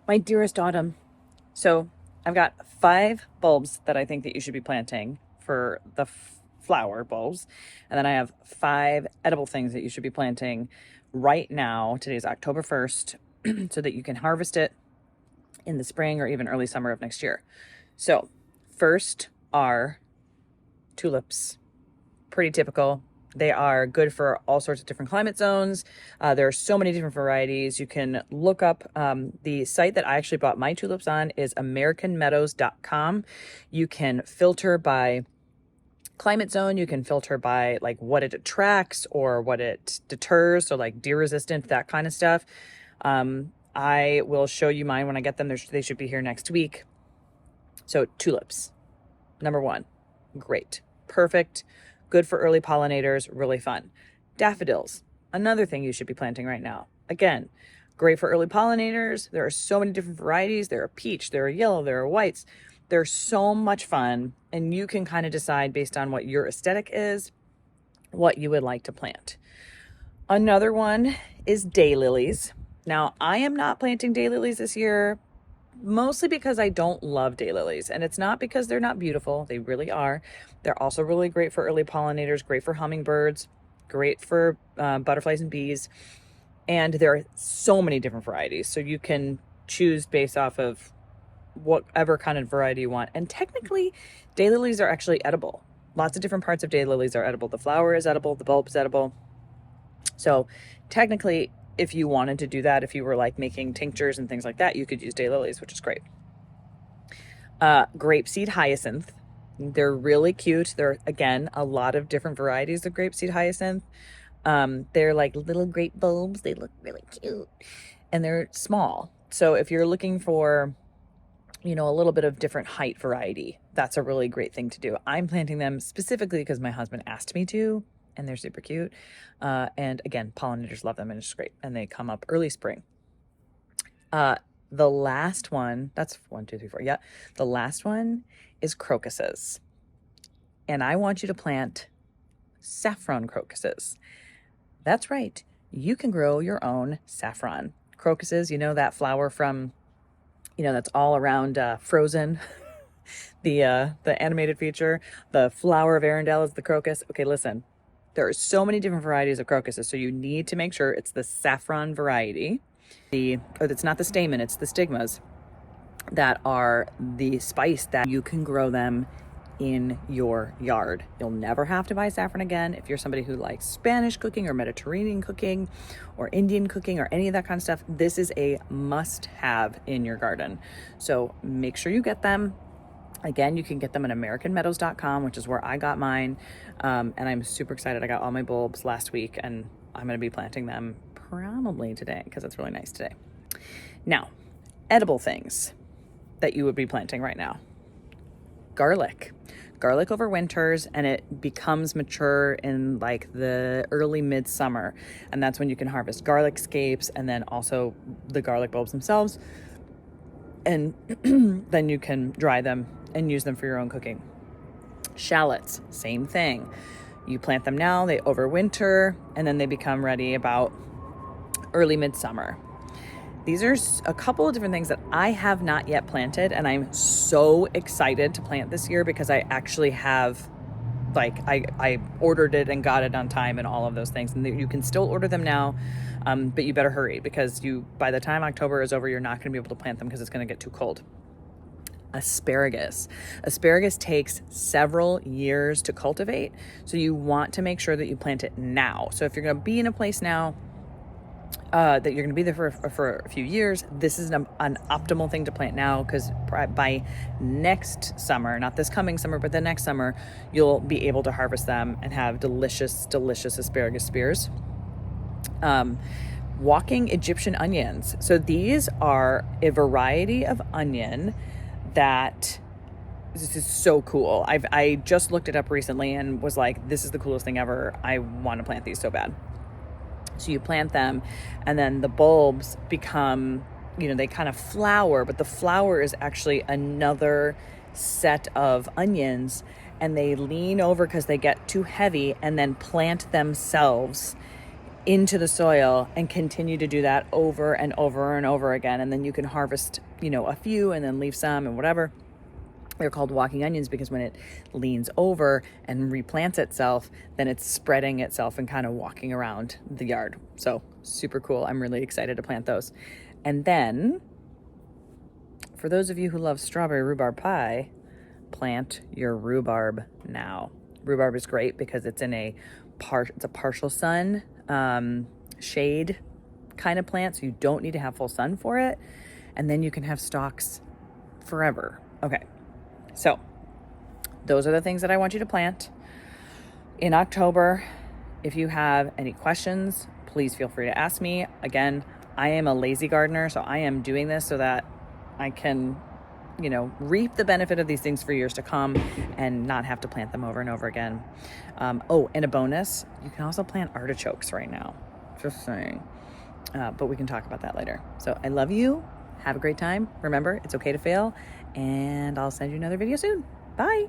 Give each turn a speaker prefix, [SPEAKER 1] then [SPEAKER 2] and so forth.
[SPEAKER 1] My dearest autumn. So I've got 5 bulbs that I think that you should be planting for the flower bulbs. And then I have 5 edible things that you should be planting right now. Today's October 1st, so that you can harvest it in the spring or even early summer of next year. So first are tulips. Pretty typical. They are good for all sorts of different climate zones. There are so many different varieties. You can look up the site that I actually bought my tulips on is americanmeadows.com. You can filter by climate zone. You can filter by like what it attracts or what it deters. So like deer resistant, that kind of stuff. I will show you mine when I get them. They should be here next week. So tulips, number 1, great, perfect. Good for early pollinators, really fun. Daffodils, another thing you should be planting right now. Again, great for early pollinators. There are so many different varieties. There are peach, there are yellow, there are whites. They're so much fun, and you can kind of decide based on what your aesthetic is, what you would like to plant. Another one is daylilies. Now, I am not planting daylilies this year, mostly because I don't love daylilies, and it's not because they're not beautiful. They really are. They're also really great for early pollinators, great for hummingbirds, great for butterflies and bees. And there are so many different varieties, so you can choose based off of whatever kind of variety you want. And technically, daylilies are actually edible. Lots of different parts of daylilies are edible. The flower is edible, the bulb is edible. So technically, if you wanted to do that, if you were like making tinctures and things like that, you could use daylilies, which is great. Grapeseed hyacinth. They're really cute. There are, again, a lot of different varieties of grapeseed hyacinth. They're like little grape bulbs. They look really cute and they're small. So if you're looking for, a little bit of different height variety, that's a really great thing to do. I'm planting them specifically because my husband asked me to, and they're super cute. And again, pollinators love them and it's great. And they come up early spring. The last one, that's 1, 2, 3, 4. Yeah. The last one is crocuses. And I want you to plant saffron crocuses. That's right. You can grow your own saffron crocuses. You know that flower from, that's all around Frozen, the animated feature. The flower of Arendelle is the crocus. Okay, listen. There are so many different varieties of crocuses, so you need to make sure it's the saffron variety. It's not the stamen, it's the stigmas that are the spice that you can grow them in your yard. You'll never have to buy saffron again if you're somebody who likes Spanish cooking or Mediterranean cooking or Indian cooking or any of that kind of stuff. This is a must-have in your garden. So make sure you get them. Again, you can get them at americanmeadows.com, which is where I got mine. And I'm super excited. I got all my bulbs last week and I'm going to be planting them probably today because it's really nice today. Now, edible things that you would be planting right now. Garlic. Garlic overwinters and it becomes mature in like the early midsummer. And that's when you can harvest garlic scapes and then also the garlic bulbs themselves. And then you can dry them and use them for your own cooking. Shallots, same thing. You plant them now, they overwinter, and then they become ready about early midsummer. These are a couple of different things that I have not yet planted, and I'm so excited to plant this year because I actually have, I ordered it and got it on time and all of those things. And you can still order them now, but you better hurry because by the time October is over, you're not going to be able to plant them because it's going to get too cold. Asparagus. Asparagus takes several years to cultivate, so you want to make sure that you plant it now. So if you're going to be in a place now that you're going to be there for a few years, this is an optimal thing to plant now because by next summer, not this coming summer, but the next summer, you'll be able to harvest them and have delicious, delicious asparagus spears. Walking Egyptian onions. So these are a variety of onion that this is so cool. I just looked it up recently and was like, this is the coolest thing ever. I want to plant these so bad. So you plant them and then the bulbs become, they kind of flower, but the flower is actually another set of onions and they lean over because they get too heavy and then plant themselves into the soil and continue to do that over and over and over again. And then you can harvest, a few and then leave some and whatever. They're called walking onions because when it leans over and replants itself, then it's spreading itself and kind of walking around the yard. So super cool. I'm really excited to plant those. And then for those of you who love strawberry rhubarb pie, plant your rhubarb now. Rhubarb is great because it's in it's a partial sun, shade kind of plant. So you don't need to have full sun for it. And then you can have stalks forever. Okay. So those are the things that I want you to plant in October. If you have any questions, please feel free to ask me. Again, I am a lazy gardener, so I am doing this so that I can, reap the benefit of these things for years to come and not have to plant them over and over again. And a bonus, you can also plant artichokes right now. Just saying. But we can talk about that later. So I love you. Have a great time. Remember, it's okay to fail. And I'll send you another video soon. Bye.